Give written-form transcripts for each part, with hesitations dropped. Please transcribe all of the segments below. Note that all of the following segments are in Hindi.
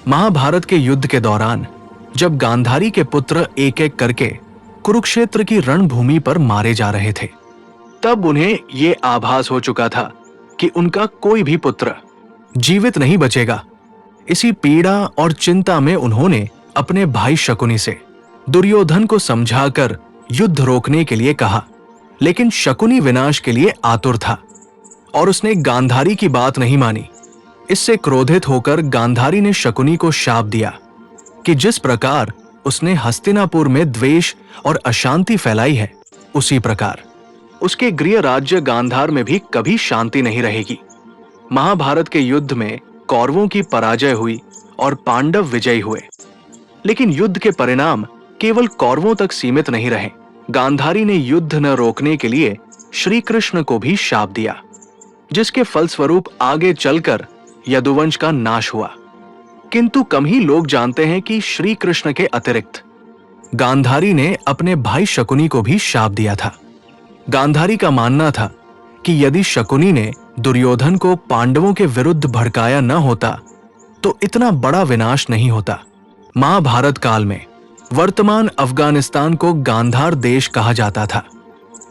महाभारत के युद्ध के दौरान जब गांधारी के पुत्र एक एक करके कुरुक्षेत्र की रणभूमि पर मारे जा रहे थे, तब उन्हें ये आभास हो चुका था कि उनका कोई भी पुत्र जीवित नहीं बचेगा। इसी पीड़ा और चिंता में उन्होंने अपने भाई शकुनी से दुर्योधन को समझाकर युद्ध रोकने के लिए कहा, लेकिन शकुनी विनाश के लिए आतुर था और उसने गांधारी की बात नहीं मानी। इससे क्रोधित होकर गांधारी ने शकुनी को शाप दिया कि जिस प्रकार उसने हस्तिनापुर में द्वेष और अशांति फैलाई है, उसी प्रकार उसके गृह राज्य गांधार में भी कभी शांति नहीं रहेगी। महाभारत के युद्ध में कौरवों की पराजय हुई और पांडव विजयी हुए, लेकिन युद्ध के परिणाम केवल कौरवों तक सीमित नहीं रहे। गांधारी ने युद्ध न रोकने के लिए श्री कृष्ण को भी शाप दिया, जिसके फलस्वरूप आगे चलकर यदुवंश का नाश हुआ। किंतु कम ही लोग जानते हैं कि श्री कृष्ण के अतिरिक्त गांधारी ने अपने भाई शकुनी को भी शाप दिया था। गांधारी का मानना था कि यदि शकुनी ने दुर्योधन को पांडवों के विरुद्ध भड़काया न होता तो इतना बड़ा विनाश नहीं होता। महाभारत काल में वर्तमान अफगानिस्तान को गांधार देश कहा जाता था।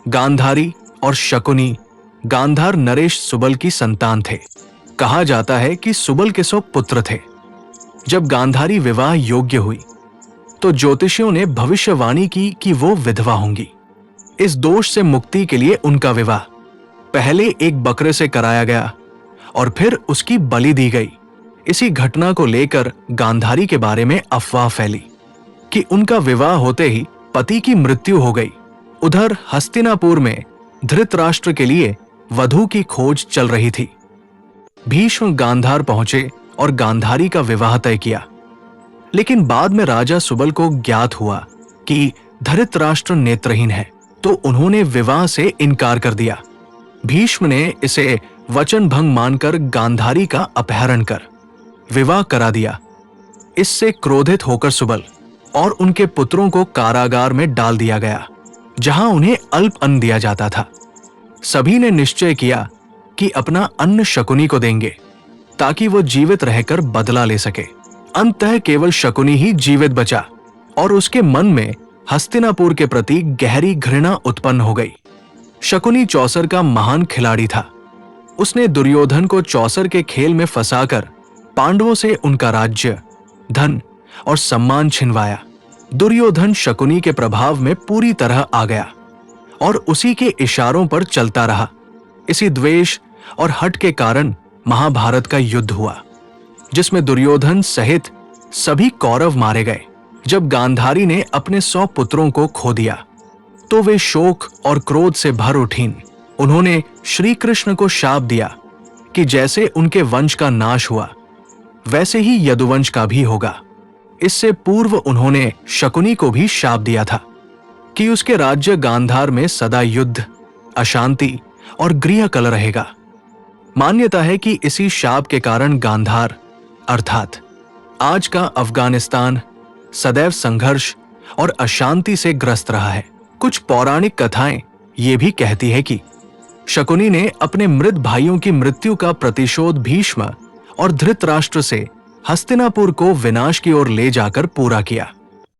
गांधारी और शकुनी गांधार नरेश सुबल की संतान थे। कहा जाता है कि सुबल के 100 पुत्र थे। जब गांधारी विवाह योग्य हुई तो ज्योतिषियों ने भविष्यवाणी की कि वो विधवा होंगी। इस दोष से मुक्ति के लिए उनका विवाह पहले एक बकरे से कराया गया और फिर उसकी बलि दी गई। इसी घटना को लेकर गांधारी के बारे में अफवाह फैली कि उनका विवाह होते ही पति की मृत्यु हो गई। उधर हस्तिनापुर में धृतराष्ट्र के लिए वधू की खोज चल रही थी। भीष्म गांधार पहुंचे और गांधारी का विवाह तय किया, लेकिन बाद में राजा सुबल को ज्ञात हुआ कि धृतराष्ट्र नेत्रहीन है, तो उन्होंने विवाह से इनकार कर दिया। भीष्म ने इसे वचन भंग मानकर गांधारी का अपहरण कर विवाह करा दिया। इससे क्रोधित होकर सुबल और उनके पुत्रों को कारागार में डाल दिया गया, जहां उन्हें अल्प अन्न दिया जाता था। सभी ने निश्चय किया कि अपना अन्न शकुनी को देंगे ताकि वो जीवित रहकर बदला ले सके। अंततः केवल शकुनी ही जीवित बचा और उसके मन में हस्तिनापुर के प्रति गहरी घृणा उत्पन्न हो गई। शकुनी चौसर का महान खिलाड़ी था। उसने दुर्योधन को चौसर के खेल में फंसाकर पांडवों से उनका राज्य, धन और सम्मान छिनवाया। दुर्योधन शकुनी के प्रभाव में पूरी तरह आ गया और उसी के इशारों पर चलता रहा। इसी द्वेष और हठ के कारण महाभारत का युद्ध हुआ, जिसमें दुर्योधन सहित सभी कौरव मारे गए। जब गांधारी ने अपने 100 पुत्रों को खो दिया तो वे शोक और क्रोध से भर उठीं। उन्होंने श्री कृष्ण को शाप दिया कि जैसे उनके वंश का नाश हुआ वैसे ही यदुवंश का भी होगा। इससे पूर्व उन्होंने शकुनी को भी शाप दिया था कि उसके राज्य गांधार में सदा युद्ध, अशांति और गृह कलह रहेगा। मान्यता है कि इसी शाप के कारण गांधार अर्थात आज का अफगानिस्तान सदैव संघर्ष और अशांति से ग्रस्त रहा है। कुछ पौराणिक कथाएं ये भी कहती है कि शकुनी ने अपने मृत भाइयों की मृत्यु का प्रतिशोध भीष्म और धृतराष्ट्र से हस्तिनापुर को विनाश की ओर ले जाकर पूरा किया।